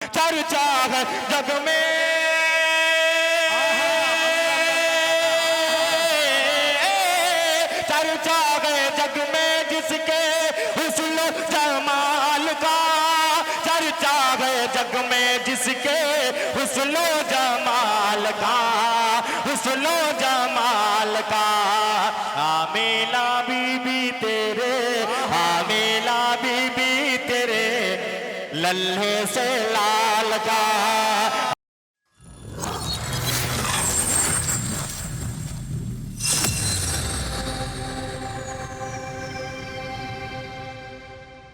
चर्चा है जग में, चर्चा है जग में जिसके हुस्न जमाल का, चर्चा है जग में जिसके हुस्न जमाल का, हुस्न जमाल का। आमीना बीबी तेरे, आमीना बीबी तेरे लल्हे से लाल का।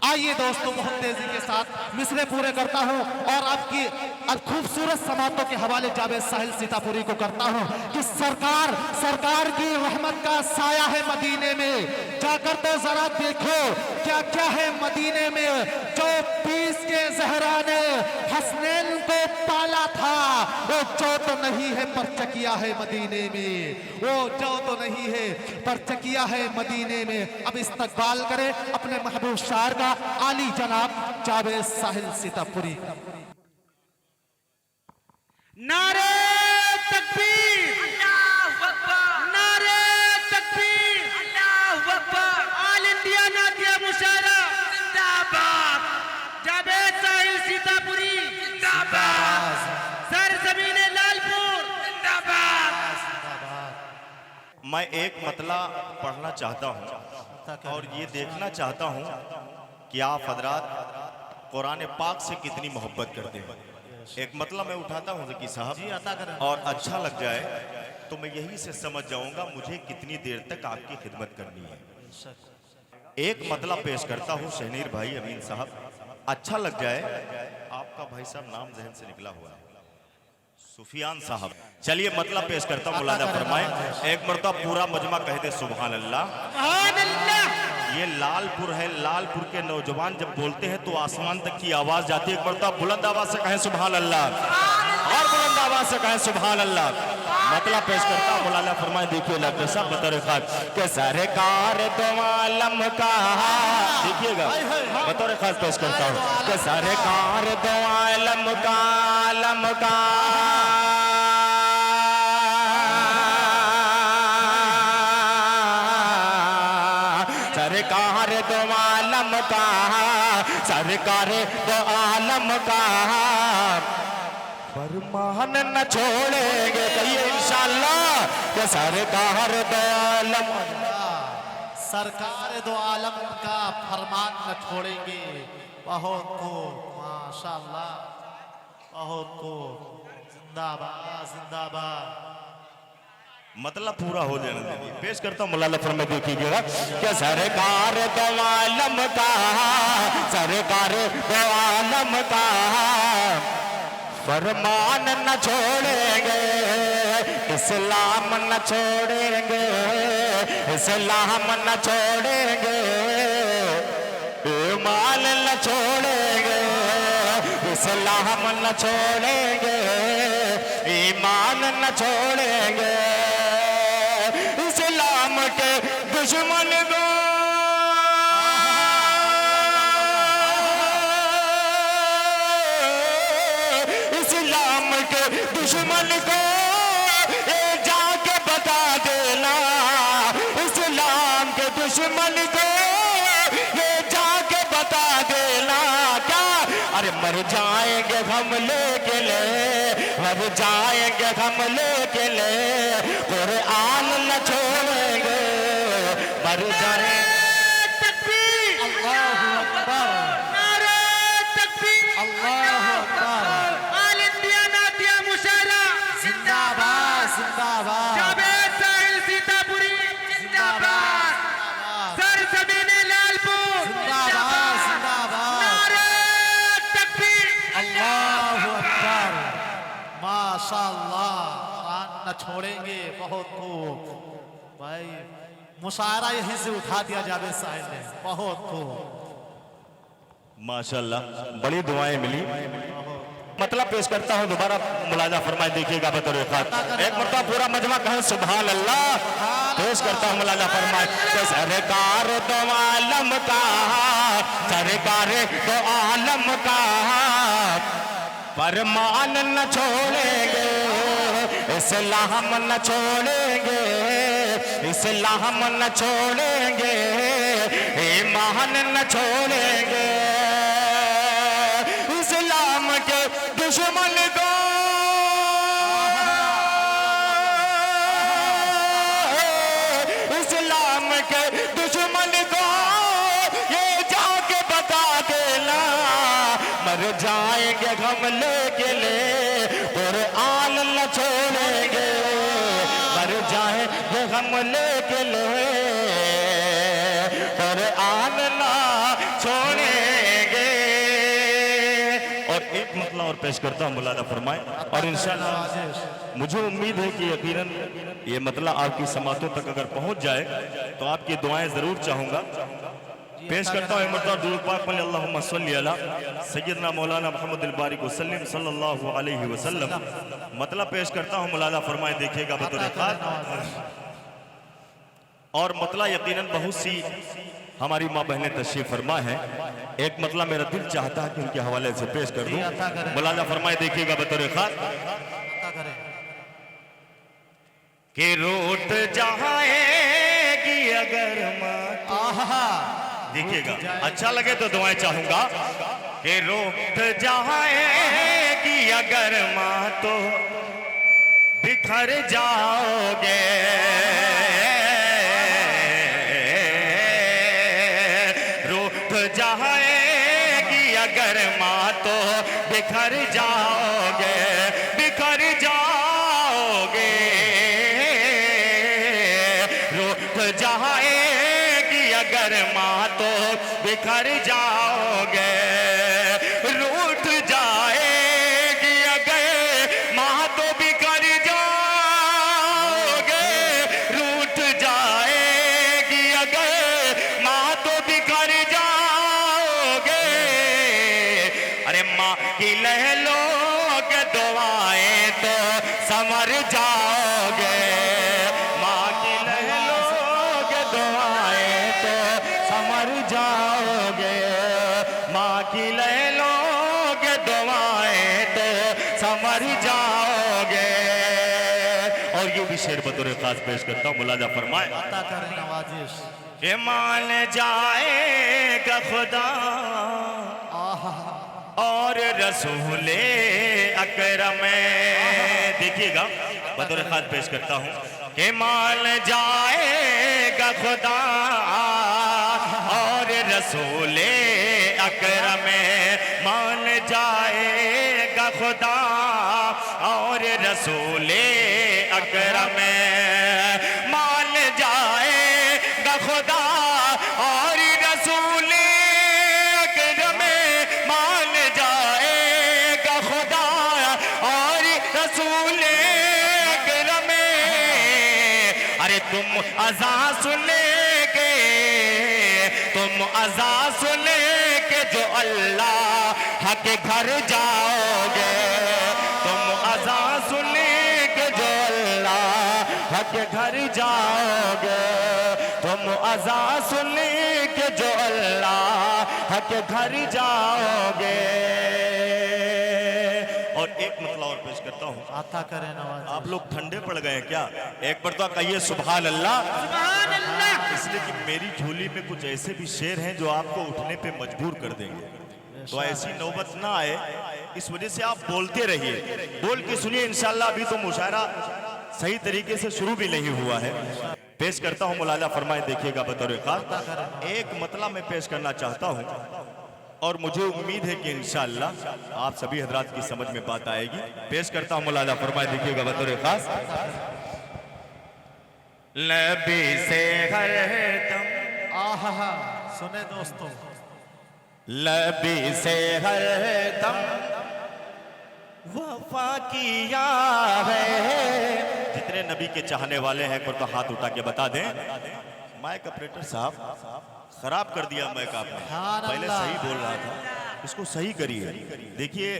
आइए दोस्तों, बहुत तेजी के साथ मिसरे पूरे करता हूं और आपकी खूबसूरत समातों के हवाले जावेद साहिल सीतापुरी को करता हूं कि सरकार की रहमत का साया है मदीने में, जाकर तो जरा देखो क्या क्या है मदीने में। जो पीस के जहरा ने हसनैन को पाला था, वो जो तो नहीं है पर चकिया है मदीने में, वो जो तो नहीं है पर चकिया है मदीने में। अब इस्तकबाल करें अपने महबूब शायर का, आली जनाब जावेद साहिल सीतापुरी। नारे तकबीर, अल्लाहु अकबर, नारे तकबीर, अल्लाहु अकबर। ऑल इंडिया नातिया मुशायरा जिंदाबाद, जावेद साहिल सीतापुरी जिंदाबाद, सरजमीने लालपुर जिंदाबाद। मैं एक मतला पढ़ना चाहता हूँ और ये देखना चाहता हूँ कि आप हजरात कुरान पाक से कितनी मोहब्बत करते हैं। एक मतलब मैं उठाता हूँ ज़की साहब, और अच्छा लग जाए तो मैं यही से समझ जाऊंगा मुझे कितनी देर तक आपकी खिदमत करनी है। एक मतलब पेश करता हूँ शहनीर भाई अमीन साहब, अच्छा लग जाए। आपका भाई साहब नाम जहन से निकला हुआ है, सुफियान साहब। चलिए मतलब पेश करता हूँ, मुलादा फरमाए। एक मरतबा पूरा मजमा कह दे सुभान अल्लाह। ये लालपुर है, लालपुर के नौजवान जब बोलते हैं तो आसमान तक की आवाज जाती है। एक मरतबा बुलंद आवाज से कहें सुभान अल्लाह, और बुलंद आवाज से कहें सुभान अल्लाह। मतलब पेश करता हूँ, मुलादा फरमाए। देखिए लफ्ज़ सब बतौर खास के सरकार दो आलम का, देखिएगा बतौर खास पेश करता हूँ कि सरकार दो आलम का, आलम का सरकार दो आलम का, सरकार दो आलम का फरमान न छोड़ेंगे। कहिए इंशाअल्लाह कि सरकार दो आलम, सरकार दो आलम का फरमान न छोड़ेंगे। बहुत खूब, माशाअल्लाह, बहुत खूब, जिंदाबाद जिंदाबाद। मतलब पूरा हो जाने दीजिए। पेश करता हूँ मुलादा फरमाए, देखिएगा कि सरकार दो आलम का, सरकार दो आलम का फरमान न छोड़ेंगे, इस्लाम न छोड़ेंगे, इस्लाम न छोड़ेंगे, ईमान न छोड़ेंगे, इस्लाम न छोड़ेंगे, ईमान न छोड़ेंगे। इस्लाम के दुश्मन को दुश्मन को ये जाके बता देना, इस्लाम के दुश्मन को ये जाके बता देना। क्या अरे मर जाएंगे हम लेके ले, मर जाएंगे हम लेके ले, कुरान न छोड़ेंगे, मर जाएंगे। अल्लाहु अकबर, नारे तकबीर, अल्लाहु अकबर। जिंदाबाद जिंदाबाद, जावेद साहिल सीतापुरी जिंदाबाद, सरजमीने लालपुर जिंदाबाद जिंदाबाद। नारे तकबीर, अल्लाहु अकबर, माशाअल्लाह। कुरान न छोड़ेंगे, बहुत खूब भाई। मुशायरा यहीं से उठा दिया जावेद साहिल ने, बहुत खूब, माशाअल्लाह। बड़ी दुआएं मिली। मतलब पेश करता हूँ दोबारा, मुलाजा फरमाए, देखिएगा बतौर खास। एक मरतबा पूरा मजमा कहें सुभान अल्लाह। पेश करता हूँ मुलाजा फरमाए कि सरकार दो आलम का, सरकार दो आलम का फरमान न छोड़ेंगे, इस्लाम न छोड़ेंगे, इस्लाम न छोड़ेंगे, ईमान न छोड़ेंगे। इस्लाम के दुश्मन को इस्लाम के दुश्मन को ये जाके बता देना, मर जाएंगे हम लेके ले, कुरान न छोड़ेंगे, मर जाएंगे हम लेके ले, कुरान न छोड़ेंगे। और एक मतलब और पेश करता हूँ, मुलादा फरमाए। और इंशाअल्लाह मुझे उम्मीद है कि यकीनन ये मतलब आपकी समातों तक अगर पहुंच जाए तो आपकी दुआएं जरूर चाहूंगा। पेश करता हूँ मतलब दुरूद पाक में अल्लाहुम्मा सल्ली अला सय्यदना मौलाना मुहम्मद बारिक वसल्लम सल्लल्लाहु अलैहि वसल्लम। मतलब पेश करता हूँ, मुलादा फरमाए, देखिएगा बतौर खास। और मतलब यकीनन बहुत सी हमारी माँ बहनें तशरीफ फरमा है। एक मतलब मेरा दिल चाहता है कि उनके हवाले से पेश कर दूं। मुलादा फरमाए, देखिएगा बतौर खास। कि रूठ जाएगी अगर माँ, देखिएगा अच्छा लगे तो दुआएं चाहूंगा। कि रूठ जाएगी अगर माँ तो बिखर जाओगे, रूठ जाएगी अगर माँ तो बिखर जाओगे, बिखर जाओगे, रूठ जाएगी अगर माँ तो बिखर जाओगे, रूठ जाएगी अगर माँ तो बिखर जाओगे, रूठ जाएगी अगर माँ तो बिखर जाओगे। अरे माँ की लहलों के दुआएं तो संवर जाओगे, माँ की लहलों के दुआएं तो संवर जाओगे, माँ की लहलों के दुआएं तो संवर जाओगे। और ये भी शेर बतौर खास पेश करता हूँ, मुलाजा फरमाए। के मान जाएगा खुदा और रसूले अकरम, देखिएगा बतौर खास पेश करता हूँ। के मान जाएगा खुदा और रसूले अकरम, मान जाएगा खुदा और रसूले अकरम, मान जाएगा खुदा और रसूले अकरम, मान जाएगा खुदा और रसूले अकरम। अरे तुम अज़ा सुने के, तुम अज़ा सुने के जो अल्लाह के घर जाओगे, तुम अज़ा सुने के जो अल्लाह के घर जाओगे, तुम अज़ा सुने के जो अल्लाह के घर जाओगे। और एक मतलब और पेश करता हूँ, आता करें नवाज। आप लोग ठंडे पड़ गए क्या? एक बार तो कहिए सुभान अल्लाह। सुभान अल्लाह। इसलिए कि मेरी झोली में कुछ ऐसे भी शेर हैं जो आपको उठने पे मजबूर कर देंगे, तो ऐसी नौबत ना आए, इस वजह से आप बोलते रहिए, बोल के सुनिए। इंशाल्लाह अभी तो मुशायरा सही तरीके से शुरू भी नहीं हुआ है। पेश करता हूँ, मुलाजा फरमाए, देखिएगा बतौर खास। एक मतलब मैं पेश करना चाहता हूँ और मुझे उम्मीद है कि इंशाअल्लाह आप सभी हजरात की समझ में बात आएगी। पेश करता हूँ, मुलाजा फरमाए, देखिएगा बतौर खास। लबी से हर दम, आहा सुने दोस्तों, लबी से हर दम वफा किया है। जितने नबी के चाहने वाले हैं एक बार तो हाथ उठा के बता दें। माइक ऑपरेटर साहब खराब कर दिया माइक आपने, पहले सही बोल रहा था, इसको सही करिए। देखिए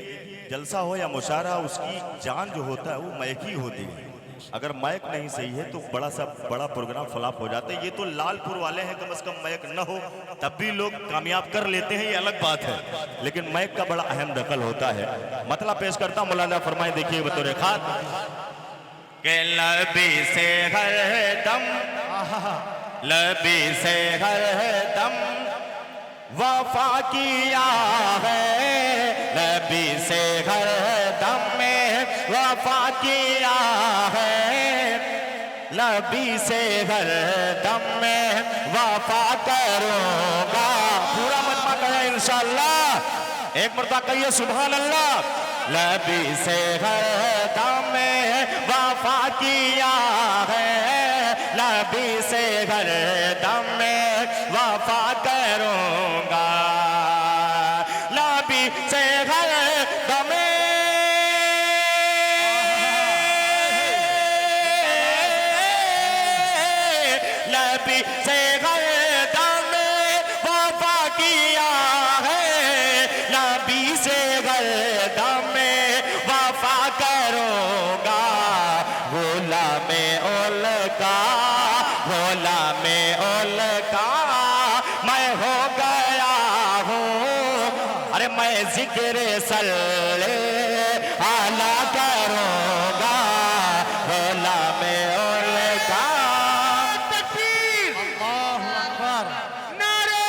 जलसा हो या मुशायरा, उसकी जान जो होता है वो माइक ही होती है। अगर माइक नहीं सही है तो बड़ा प्रोग्राम फ्लॉप हो जाता है। ये तो लालपुर वाले हैं, कम से कम माइक न हो तब भी लोग कामयाब कर लेते हैं, ये अलग बात है, लेकिन माइक का बड़ा अहम दखल होता है। मतलब पेश करता हूं, मौलाना फरमाए, देखिए बतौर खास के लबी से हर दम, लबी से हर दम वफा किया है, नबी से हर दम में वफा किया है, नबी से हर दम में वफा करूंगा। पूरा मजमा कहे इंशाअल्लाह, एक मरतबा कहिए सुभान अल्लाह। नबी से हर दम में वफा किया है, नबी से हर दम में वफा करूंगा, नबी से हर दम में, नबी से हर दम में वफा किया है, नबी से हर दम में वफा करूंगा। गुलाम उलका, गुलाम उलका मैं हो गया हूँ, अरे मैं जिक्र सल्ले आला करूंगा। गुलाम उलका, तकबीर, अल्लाहु अकबर, नारे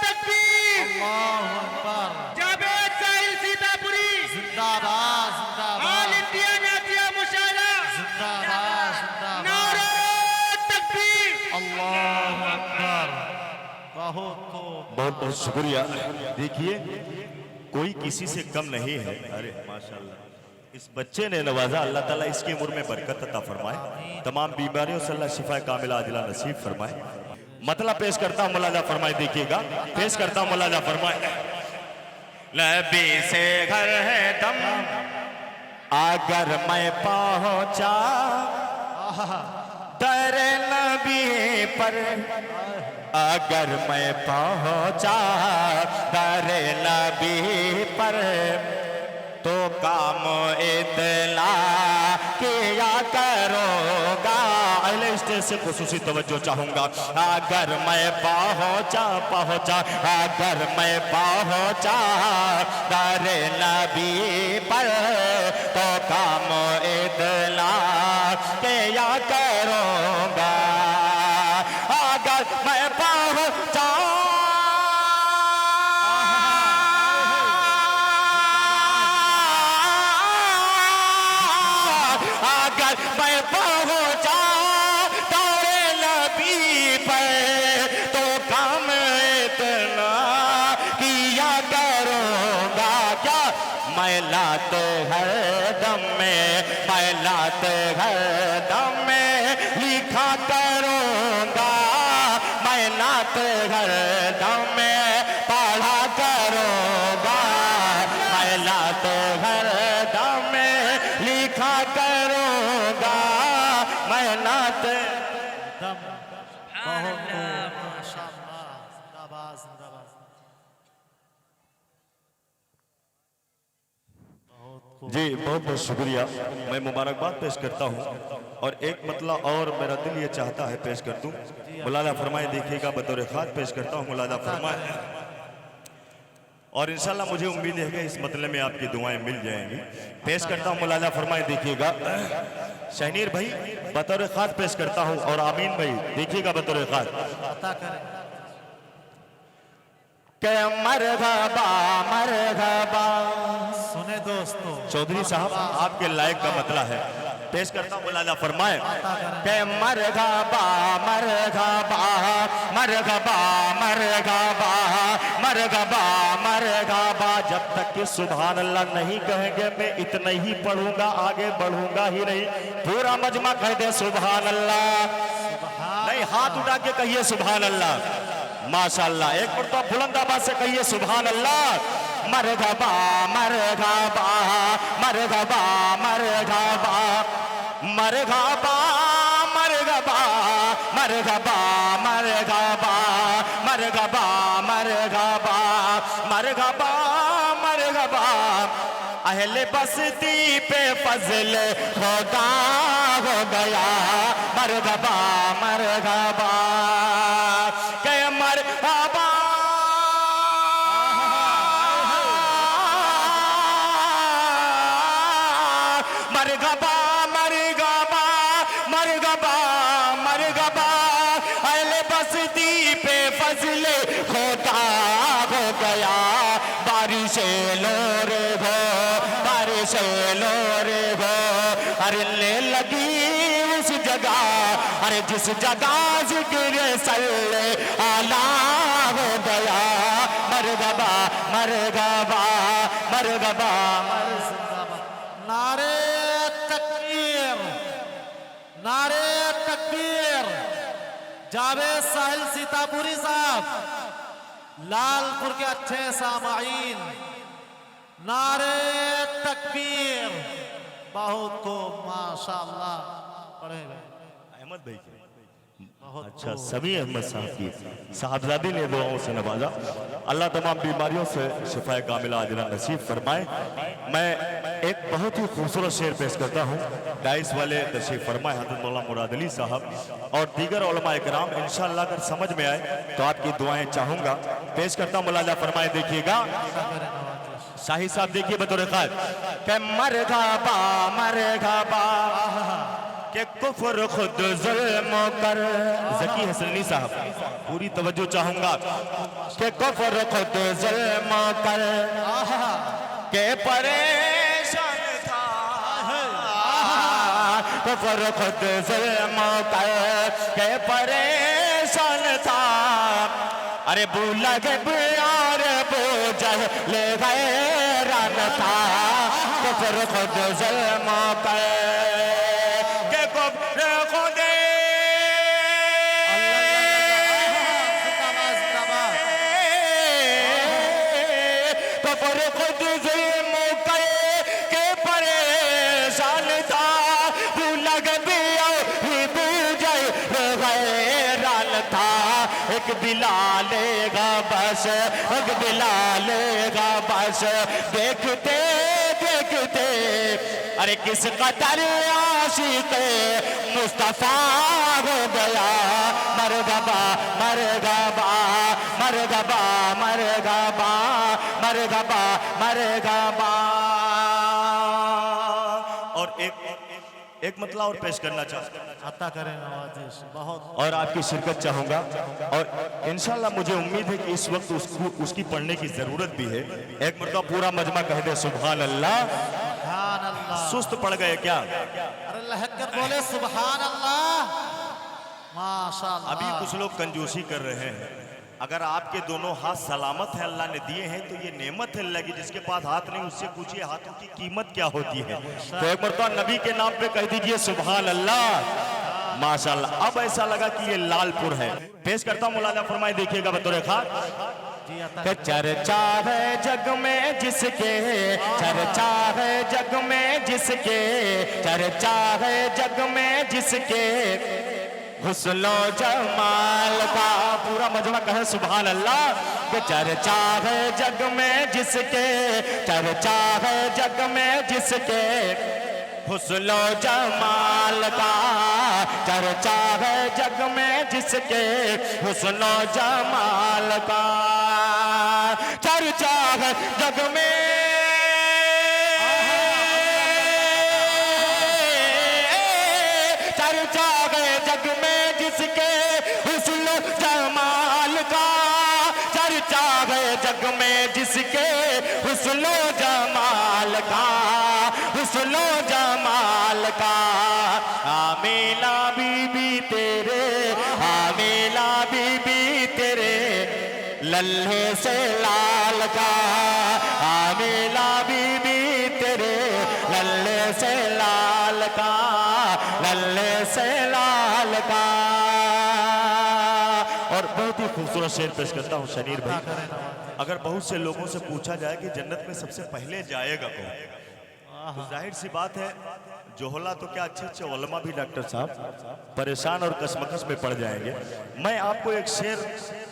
तकबीर, अल्लाहु अकबर, जावेद साहिल सीतापुरी, जिंदाबाद ऑल जिंदाबाद इंडिया नातिया मुशायरा, जिंदाबाद जिंदाबाद, नारे तकबीर। अल्लाहु अकबर। बहुत बहुत बहुत शुक्रिया। देखिए कोई किसी से कम नहीं है। अरे माशाल्लाह, इस बच्चे ने नवाजा, अल्लाह ताला इसकी उम्र में बरकत अता फरमाए, तमाम बीमारियों से अल्लाह शिफा कामिला आजिला नसीब फरमाए। मतलब पेश करता हूं, मौलाना फरमाए, देखिएगा पेश करता हूं, मौलाना फरमाए, नबी से घर है दम अगर मैं पहुंचा दर नबी पर, अगर मैं पहुंचा दर नबी पर तो काम इतला किया करूंगा। अगले स्टेज से खुसूसी तवज्जो चाहूंगा। अगर मैं पहुंचा अगर मैं पहुंचा दर नबी पर तो काम इतला किया करूंगा। अगर मैं पहुंचा अगर मैं पहुंचा तारे नबी पर तो काम इतना किया करूंगा। क्या मैं लात हर दम में, मैं लात हर दम में लिखा करूंगा, मैं लात हर दम में पढ़ा करूंगा, मैं लात हर दम में लिखा करूंगा, मैं नात दम बहुत माशाअल्लाह, जिंदाबाद जिंदाबाद। जी बहुत बहुत शुक्रिया। मैं मुबारकबाद पेश करता हूँ और एक मतलब और मेरा दिल ये चाहता है पेश कर दूँ। मौलाना फरमाए, देखिएगा बतौर खास पेश करता हूँ, मौलाना फरमाए, और इंशाल्लाह मुझे उम्मीद है कि इस मतले में आपकी दुआएं मिल जाएंगी। पेश करता हूँ, मौलाना फरमाए, देखिएगा शहनीर भाई बतौर खास पेश करता हूँ, और आमीन भाई देखिएगा बतौर खास। अता करें। के मरहबा मरहबा, सुने दोस्तों, चौधरी साहब आपके लायक का मतला है। पेश करता हूँ, मौलाना फरमाए के मरहबा मरहबा मरहबा मरहबा मरहबा मरहबा। जब तक कि सुभान अल्लाह नहीं कहेंगे मैं इतना ही पढ़ूंगा, आगे बढ़ूंगा ही नहीं। पूरा मजमा कह दे सुभान अल्लाह, नहीं हाथ उठा के कहिए सुभान अल्लाह। माशाअल्लाह, एक बार तो बुलंद आवाज से कहिए सुभान अल्लाह। मरहबा मरहबा मरहबा मरहबा मरहबा मरहबा मरहबा मरहबा मरहबा मरहबा मरहबा मरहबा। अहले बस्ती पे फजल खुदा हो गया, मरहबा मरहबा के मरहबा मरहबा मरहबा मरहबा मरहबा अहले बस्ती पे फजल खुदा हो गया, बारिश लोर हो बारिश लोर हो, अरे ले लगी उस जगह, अरे जिस जगह जिक्र सल्ले आला हो गया, मरहबा मरहबा मरहबा नारे तकबीर, नारे तकबीर। जावेद साहिल सीतापुरी साहब, लालपुर के अच्छे सामाईन, नारे तकबीर। बहुत को माशाअल्लाह पढ़े हुए अहमद भाई की बहुत अच्छा खूब। समी अहमद साहब की साहबजादी ने दुआओं से नवाजा। अल्लाह तमाम बीमारियों से शिफाए कामिला आजिला नसीब फरमाए। मैं एक बहुत ही खूबसूरत शेर पेश करता हूँ, गाइस वाले तशरीफ फरमाए हज़रत मौलाना मुराद अली साहब और दीगर उलमा इकराम। इंशाअल्लाह अगर समझ में आए तो आपकी दुआएं चाहूँगा। पेश करता हूँ, मुलाजा फरमाए। देखिएगा शाही साहब, देखिए बतौर खास के मरहबा मरहबा के कुफ्र खुद जुल्म कर। ज़की हसनी साहब, पूरी तवज्जो चाहूंगा के कुफ्र खुद जुल्म कर के परेशान था, कुफ्र खुद जुल्म कर के परेशान था, अरे भूला के प्यार बोझ ले गैरान था, कुफ्र खुद जुल्म कर के कुफ्र खुद कुफ्र खुद जुल्म कर के परेशान था, भूला के प्यार बोझ ले गैरान था, एक बिलालेगा बस एक बिलालेगा बस, देखते देखते अरे किस कदर आशिक मुस्तफा हो गया, मरहबा मरहबा मरहबा मरहबा मरहबा मरहबा। और एक मतला और पेश करना चाहता हूं, अता करें नवाजिश बहुत। और आपकी शिरकत चाहूंगा, और इंशाल्लाह मुझे उम्मीद है कि इस वक्त उसकी पढ़ने की जरूरत भी है। एक मरतबा पूरा मजमा कह दे सुभान अल्लाह। सुभान अल्लाह। सुस्त पड़ गए क्या? अरे लहक कर बोले सुभान अल्लाह, माशाअल्लाह। अभी कुछ लोग कंजूसी कर रहे हैं। अगर आपके दोनों हाथ सलामत है, अल्लाह ने दिए हैं, तो ये नेमत है अल्लाह की। जिसके पास हाथ नहीं उससे पूछिए हाथों की कीमत क्या होती है। तो एक मरतबा नबी के नाम पे कह दीजिए सुभान अल्लाह, माशाअल्लाह। अब ऐसा लगा कि ये लालपुर है। पेश करता हूँ, मुलाजा फरमाए। देखिएगा बतौर खास के चर्चा है जग में जिसके, चर्चा है जग में जिसके, चर्चा है जग में जिसके हुस्नो जमाल का। पूरा मजमा कहे सुभान अल्लाह। के चर्चा है जग में जिसके, चर्चा है जग में जिसके हुस्नो जमाल का, चर्चा है जग में जिसके हुस्नो जमाल का, चर्चा है जग में चर्चा है जग में जिसके हुस्न जमाल का, चर्चा है जग में जिसके हुस्न जमाल का, हुस्न जमाल का। आमीना बीबी तेरे, आमीना बीबी तेरे लल्हे से लाल का, आमीना बीबी तेरे लल्हे से लाल का, लल्हे से लाल का। और बहुत ही खूबसूरत शेर पेश करता हूँ शनीर भाई। अगर बहुत से लोगों से पूछा जाए कि जन्नत में सबसे पहले जाएगा कौन, तो जाहिर सी बात है जोहला तो क्या, अच्छे अच्छे उलमा भी डॉक्टर साहब परेशान और कसमकस में पड़ जाएंगे। मैं आपको एक शेर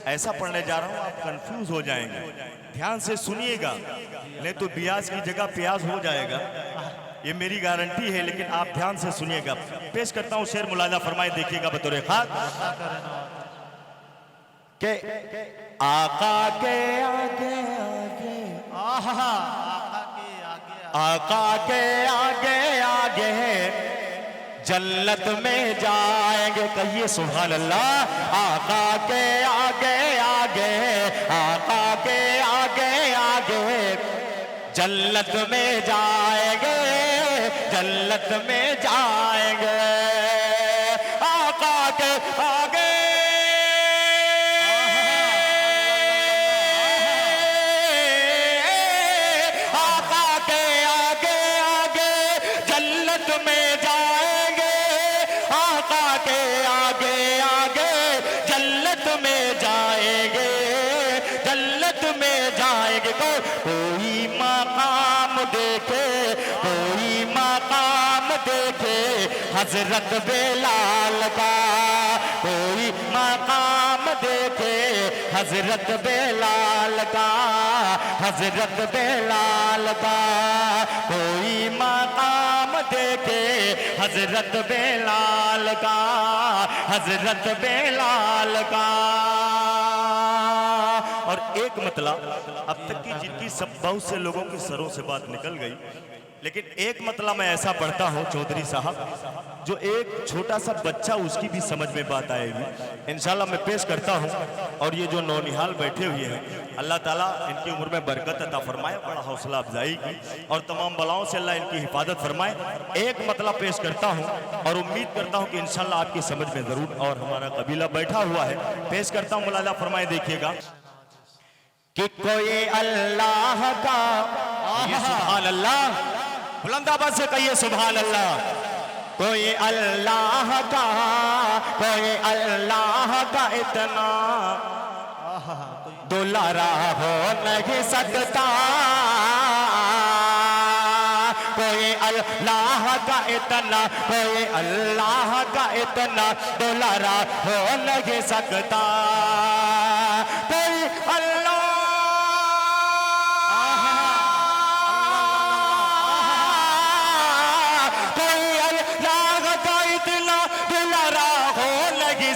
ऐसा पढ़ने जा रहा हूँ, आप कंफ्यूज हो जाएंगे। ध्यान से सुनिएगा, नहीं तो ब्याज की जगह प्याज हो जाएगा, ये मेरी गारंटी है। लेकिन आप ध्यान से सुनिएगा, पेश करता हूँ शेर, मुलाजा फरमाए, देखिएगा बतौर खास के आका के आगे आगे, आका के आगे आगे जन्नत में जाएंगे, कहिए सुभान अल्लाह। आका के आगे आगे, आका के आगे आगे जन्नत में जाएंगे, जन्नत में जाएंगे। आका के आगे कोई मकाम देखे, कोई मकाम देखे हजरत बेलाल का, कोई मकाम देखे हजरत बेलाल का, हजरत बेलाल का। कोई मकाम देखे हजरत बेलाल का, हजरत बेलाल का। और एक मतलब अब तक की जिनकी सब बहुत से लोगों के सरों से बात निकल गई, लेकिन एक मतलब मैं ऐसा पढ़ता हूं चौधरी साहब, जो एक छोटा सा बच्चा उसकी भी समझ में बात आएगी इंशाल्लाह मैं पेश करता हूं। और ये जो नौनिहाल बैठे हुए हैं, अल्लाह ताला इनकी उम्र में बरकत अता फरमाए, बड़ा हौसला अफजाई की, और तमाम बलाओं से अल्लाह इनकी हिफाजत फरमाए। एक मतलब पेश करता हूं और उम्मीद करता हूं कि इंशाल्लाह आपकी समझ में जरूर, और हमारा कबीला बैठा हुआ है, पेश करता हूं, मुलाजा फरमाए, देखिएगा कि कोई अल्लाह का, ये सुभान अल्लाह, बुलंद आवाज से कहिए सुभान अल्लाह। कोई अल्लाह का, कोई अल्लाह का इतना दुलारा हो नहीं सकता, कोई अल्लाह का इतना, कोई अल्लाह का इतना दुलारा हो नहीं सकता। कोई अल्लाह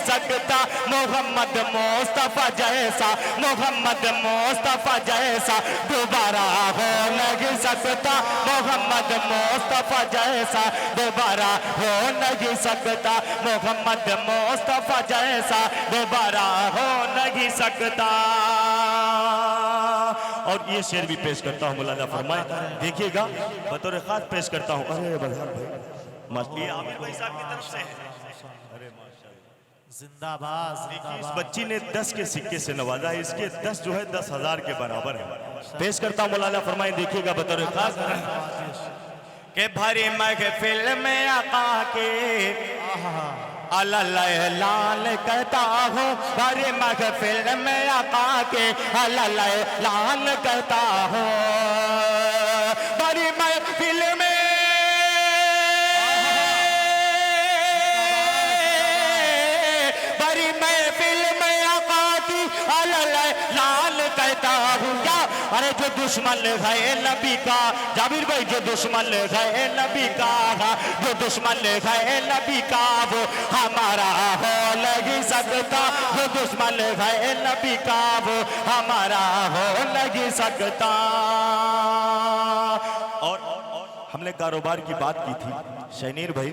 सकता, मोहम्मद मुस्तफा जैसा, मोहम्मद मुस्तफा जैसा दोबारा हो नहीं सकता, मोहम्मद मुस्तफा जैसा दोबारा हो नहीं सकता, मोहम्मद मुस्तफा जैसा दोबारा हो नहीं सकता। और ये शेर भी पेश करता हूँ, मुलाजा फरमाए, देखिएगा बतौर खास पेश करता हूँ। अरे बधार भाई, मस्ती आमिर भाई साहब की तरफ से है। जिंदाबाद, इस बच्ची ने 10 के सिक्के से नवाजा है, इसके 10 जो है 10,000 के बराबर है। पेश करता हूं, मुलाजा फरमाए, देखिएगा बतौर खास के भरी महफिल में आका के अल्लाह कहता हूँ, भरी महफिल में आका के अल्लाह कहता हूँ, भरी महफिल में कहता हूँ। क्या? अरे जो दुश्मन है नबी का, जाबिर भाई, जो दुश्मन है नबी का, जो दुश्मन है नबी का वो हमारा हो नहीं सकता, जो दुश्मन है नबी का वो हमारा हो नहीं सकता। और हमने कारोबार की बात की थी, शनीर भाई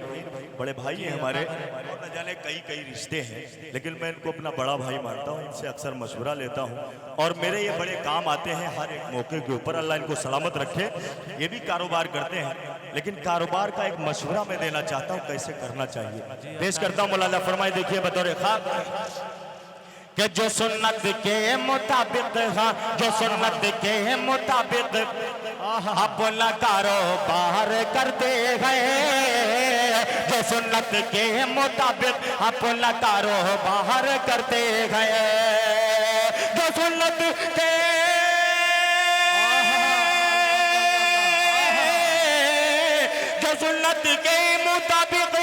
बड़े भाई हैं हमारे, और न जाने कई रिश्ते हैं, लेकिन मैं इनको अपना बड़ा भाई मानता हूँ, इनसे अक्सर मशवरा लेता हूँ और मेरे ये बड़े काम आते हैं हर एक मौके के ऊपर। अल्लाह इनको सलामत रखे। ये भी कारोबार करते हैं, लेकिन कारोबार का एक मशवरा मैं देना चाहता हूँ कैसे करना चाहिए। पेश करता हूँ, मौलाना फरमाए, देखिए बतौर खास कि जो सुन्नत के मुताबिक, जो सुन्नत के मुताबिक अपना कारोबार करते गए, जो सुन्नत के मुताबिक अपना कारोबार करते गए, जो सुन्नत के सुन्नत के मुताबिक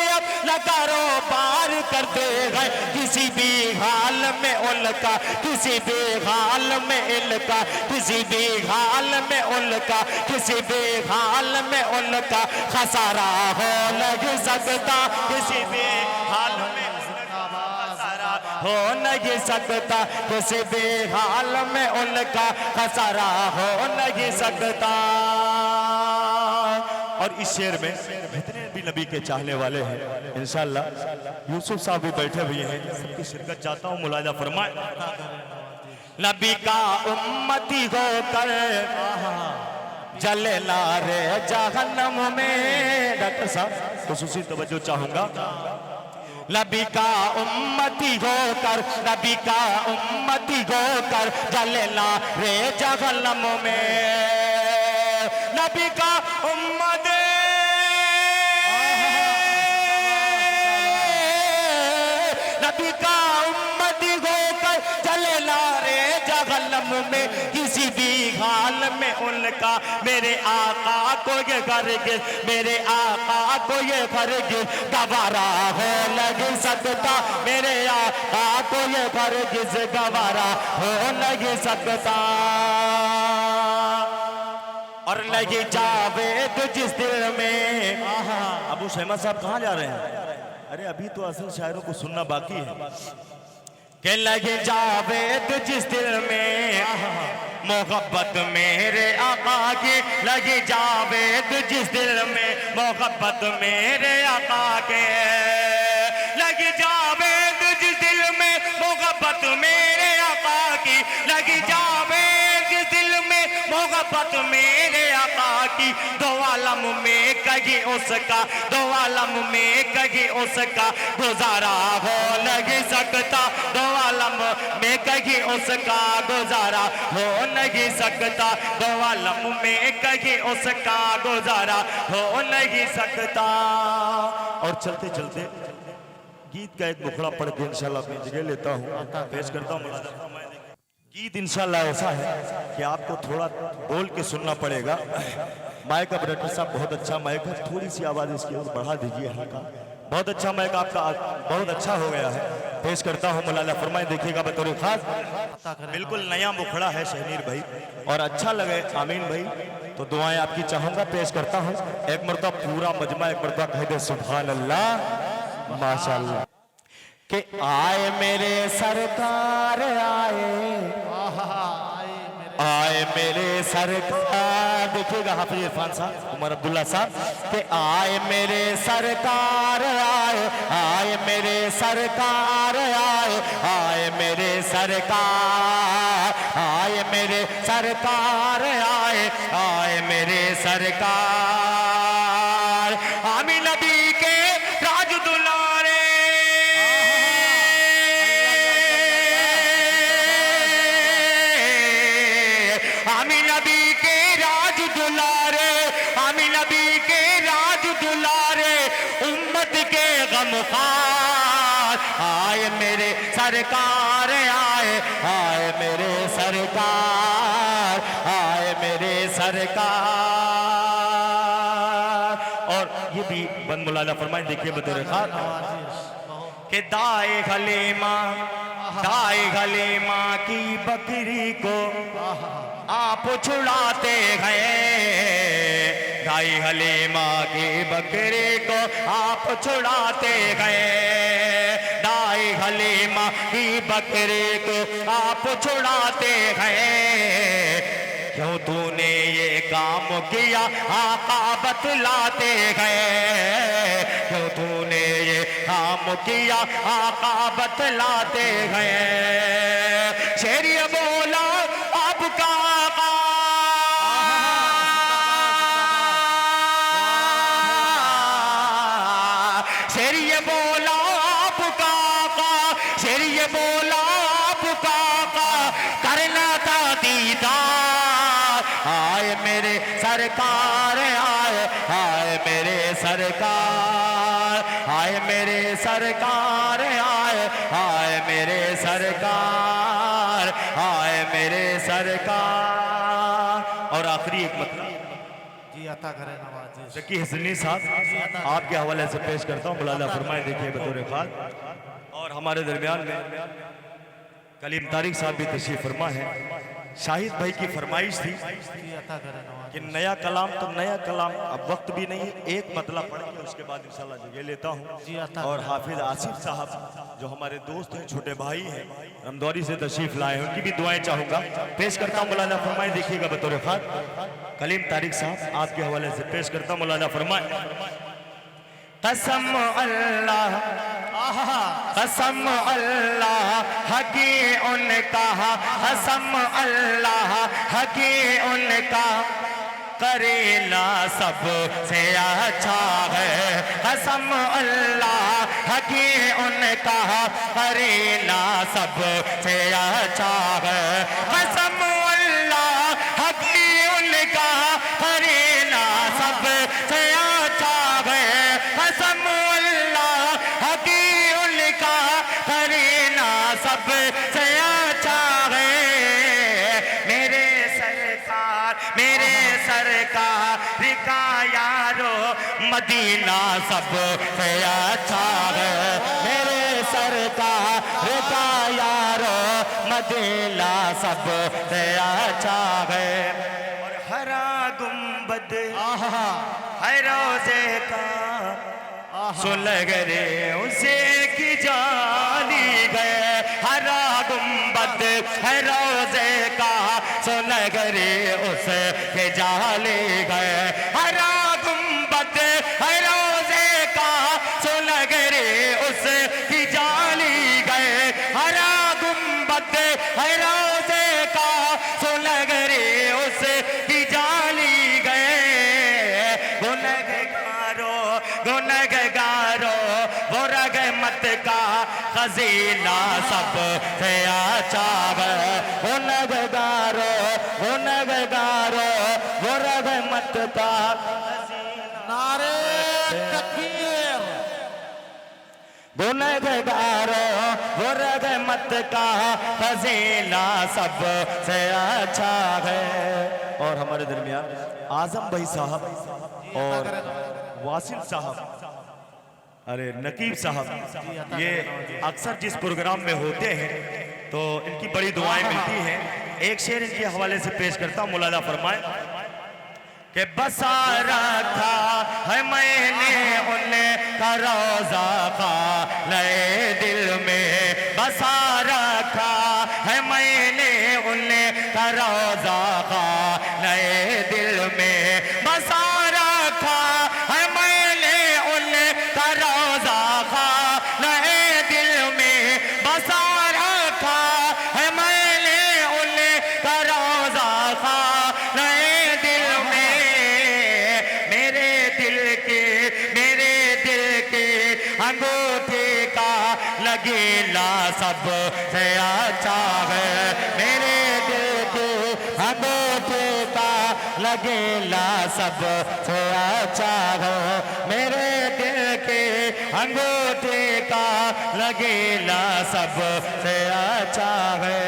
न कारोबार करते हैं किसी भी हाल में उनका, किसी भी हाल में इनका, किसी भी हाल में उनका, किसी भी हाल में उनका खसारा हो लग सकता, किसी भी हाल में खसारा हो नहीं सकता, किसी भी हाल में उनका खसारा हो नहीं सकता। और इस शेर में जितने भी नबी के चाहने वाले हैं इंशाअल्लाह यूसुफ साहब भी बैठे हुए हैं, सबकी शिरकत चाहता हूँ, मुलाजा फरमाए। नबी का उम्मती होकर जलना रे जहन्नम में। डॉक्टर साहब खुसूसी तवज्जो चाहूंगा। नबी का उम्मती होकर, नबी का उम्मती होकर जलना रे जहन्नम में। नबी का उम्मत, नबी का उम्मती होकर जलना रे जहन्नम में। किसी भी हाल में उनका मेरे आका को ये हरगिज़, मेरे आका को ये हरगिज़ गवारा हो लग सकता, मेरे आका को ये हरगिज़ गवारा हो लग सकता। और लगी जावेद जिस दिल में। अबू शहमा साहब कहाँ जा रहे हैं? अरे अभी तो असल शायरों को सुनना बाकी है। के लगे जावेद जिस दिल में मोहब्बत मेरे आका की, लगी जावेद जिस दिल में मोहब्बत मेरे आका के। लगी जावेद जिस दिल में मोहब्बत मेरे आका की, लगी जावेद जिस दिल में मोहब्बत मेरे आका की। दो आलम में कहीं उसका, दो आलम में कहीं उसका गुजारा हो नहीं सकता, दो आलम में कहीं उसका गुजारा हो नहीं सकता, दो आलम में कहीं उसका गुजारा हो नहीं सकता। और चलते चलते गीत का एक मुखड़ा पढ़ के इंशाल्लाह अपनी जगह लेता हूँ, पेश करता हूँ। मुलाजा फरमाए। गीत इंशाल्लाह ऐसा है कि आपको थोड़ा बोल के सुनना पड़ेगा। माइक ऑपरेटर साहब बहुत अच्छा माइक है, थोड़ी सी आवाज़ इसकी ओर बढ़ा दीजिए हल्का। बहुत अच्छा माइक आपका बहुत अच्छा हो गया है, पेश करता हूँ। मुलाजा फरमाए, देखिएगा बतौर खास। बिल्कुल नया मुखड़ा है शहनीर भाई, और अच्छा लगे आमीन भाई तो दुआएं आपकी चाहूँगा, पेश करता हूँ। एक मरतबा पूरा मजमा एक मरतबा कह दे सुभान अल्लाह माशाअल्लाह। कि आए मेरे सरकार आए, आए मेरे सरकार। देखिएगा हाफिज इरफान साहब, उमर अब्दुल्ला साहब कि आए मेरे सरकार आए, आए मेरे सरकार आए, आए मेरे सरकार, आए मेरे सरकार आए, आए मेरे सरकार। आमीन नबी के राज दुलारे, आमीन नबी के राज दुलारे, आमीन नबी के राज दुलारे, उम्मत के गमखार। आए मेरे सरकार आए, आए मेरे सरकार, आए मेरे सरकार। और ये भी बंद मुलाजा फरमाए, देखिए बतौर खास। कि दाए हलीमा, दाए हलीमा की बकरी को आप छुड़ाते गए, दाई हलीमा की बकरी को आप छुड़ाते गए, दाई हलीमा की बकरी को आप छुड़ाते गए। क्यों तूने ये काम किया आका बतलाते गए, क्यों तूने ये काम किया आका बतलाते गए। शेर ये बोला आपका आका, शेर ये बोला आपका आका, शेर ये बोला आपका आका, करना था दीदार। आए मेरे सरकार आए, आए मेरे सरकार, आए मेरे सरकार आए, आए मेरे सरकार, आए मेरे सरकार। और आखिरी एक मतलब जी अता करें नवाजी। जकी हसनी साहब आपके हवाले से पेश करता हूँ, मुलाजा फरमाए। देखिए बतौर खास और हमारे दरमियान में कलीम तारिक साहब भी तशरीफ फरमा है। शाहिद भाई की फरमाइश थी कि नया कलाम, तो नया कलाम अब वक्त भी नहीं, एक मतला पढ़ के उसके बाद इंशाल्लाह जगह लेता हूँ। और हाफिज आसिफ साहब जो हमारे दोस्त हैं, छोटे भाई हैं, रमदौरी से तशरीफ लाए हैं, उनकी भी दुआएं चाहूँगा, पेश करता हूँ। मौलाना फरमाए। देखिएगा बतौर खास कलीम तारिक साहब आपके हवाले से पेश करता हूँ। मौलाना फरमाए। कसम अल्लाह, कसम अल्लाह हकी उनका, कसम अल्लाह हकी उनका, करेला सबसे अच्छा है। कसम अल्लाह हकी उनका, करेला सबसे अच्छा है। कसम अल्लाह हकी उनका, करेला सबसे अच्छा है। कसम अल्लाह हकी उनका, करेला सबसे अच्छा है। मेरे सरकार का यारो मदीना सबसे अच्छा है। मेरे सरकार का यारो मदीना सबसे अच्छा है। और हरा गुंबद है रोजे का, सुलग रे उसे की जाली गए। हरा गुंबद है रोजे का, सुलग रे उसे के जाले गए। हरा गुंबद है रोजे का, सुलग रे उसे की जाली गए। हरा गुंबद है रोजे का, सुलग रे उसे की जाली गए। गुनगगारो वो रहमत का खजीना सबसे अच्छा है। गुनगगारो वो रहमत का नारे तकबीर। गुनगगारो वो रहमत का खजीना सबसे अच्छा है। और हमारे दरमियान आजम भाई साहब और वासिल साहब, अरे नकीब साहब, ये अक्सर जिस प्रोग्राम में होते हैं तो इनकी बड़ी दुआएं मिलती हैं। एक शेर इनके हवाले से पेश करता हूँ। मुलाजा फरमाए कि बसा रखा है मैंने उनका रोज़ा का नए दिल में। बसा रखा है मैंने उनका रोज़ा का नए दिल में। बसा रखा है मैंने उनका रोज़ा का नए दिल में। बसा रखा है मैंने उनका रोज़ा का नए दिल में। मेरे दिल के अंगूठे का लगेला सबसे अच्छा है। मेरे दिल के अंगूठे का लगेला सबसे अच्छा है। मेरे दिल के अंगूठे का लगेला सबसे अच्छा है।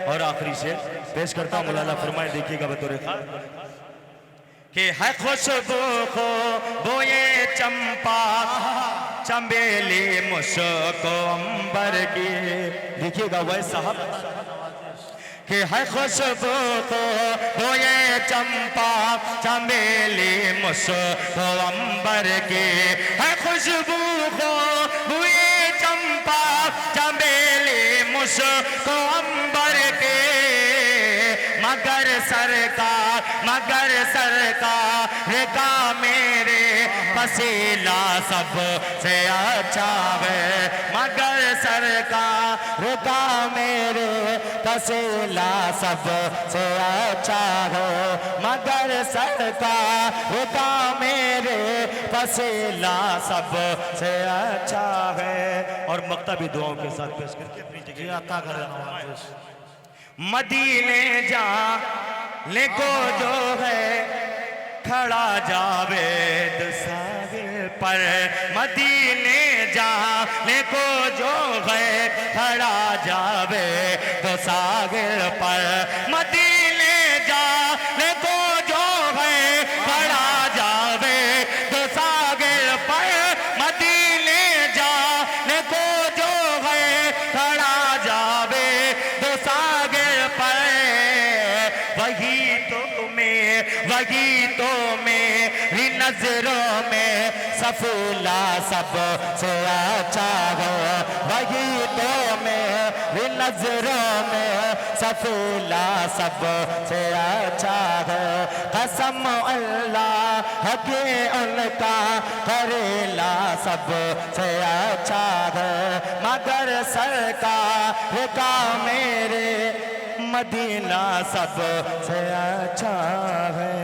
और आखिरी शेर पेश करता हूँ। मौलाना फरमाए। देखिएगा बतौर खास कि है खुशबू को बोए चंपा, चंबेली मुश्को अंबर की। देखिएगा वह साहब कि है खुशबू को बोए चंपा, चंबेली मुश्को अंबर की। है खुशबू को बोए चंपा, चंबेली मुश्को अंबर के। मगर सरकार का मेरे पसीला सबसे अच्छा है। मगर सरकार का मेरे पसीला सबसे अच्छा है। मगर सरकार का मेरे पसीला सबसे अच्छा है। और मक्तबी दुआओं के साथ पेश करके अपनी जगह अता करें। मदीने जा ले को जो है खड़ा जावेद साहिल पर। मदीने जा ले को जो है खड़ा जावेद साहिल पर। मदीने जा ले को जो है खड़ा जावे में सफीला सब से अच्छा है, वही तो मेरी नजरों में सफीला सब से अच्छा है। कसम अल्लाह के उनका करेला सब से अच्छा है, मगर सरकार का मेरे मदीना सब से अच्छा है।